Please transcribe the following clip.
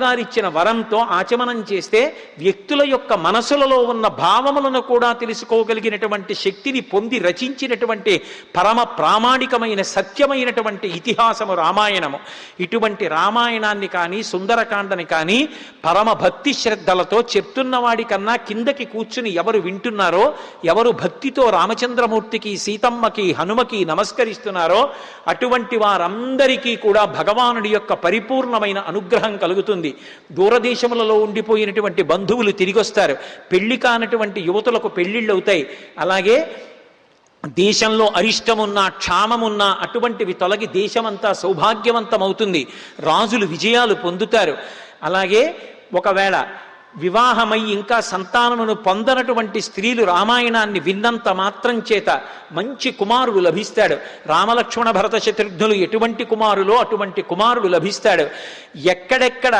గారిచ్చిన వరంతో ఆచమనం చేస్తే వ్యక్తుల యొక్క మనసులలో ఉన్న భావములను కూడా తెలుసుకోగలిగినటువంటి శక్తిని పొంది రచించినటువంటి పరమ ప్రామాణికమైన సత్యమైనటువంటి ఇతిహాసము రామాయణము. ఇటువంటి రామాయణాన్ని కానీ సుందరకాండని కానీ పరమ భక్తి శ్రద్ధలతో చెప్తున్న వాడి కన్నా కిందకి కూర్చుని ఎవరు వింటున్నారో, ఎవరు భక్తితో రామచంద్రమూర్తికి, సీతమ్మకి, హనుమకి నమస్కరిస్తున్నారో అటువంటి వారందరికీ కూడా భగవానుడి యొక్క పరిపూర్ణమైన అనుగ్రహం కలుగుతుంది. దూరదేశములలో ఉండిపోయినటువంటి బంధువులు తిరిగొస్తారు. పెళ్లి కానటువంటి యువతులకు పెళ్లిళ్ళు అవుతాయి. అలాగే దేశంలో అరిష్టమున్నా, క్షామమున్నా అటువంటివి తొలగి దేశమంతా సౌభాగ్యవంతమవుతుంది. రాజులు విజయాలు పొందుతారు. అలాగే ఒకవేళ వివాహమై ఇంకా సంతానమును పొందనటువంటి స్త్రీలు రామాయణాన్ని విన్నంత మాత్రం చేత మంచి కుమారుడు లభిస్తాడు. రామలక్ష్మణ భరత శత్రుఘ్నులు ఎటువంటి కుమారులో అటువంటి కుమారుడు లభిస్తాడు. ఎక్కడెక్కడ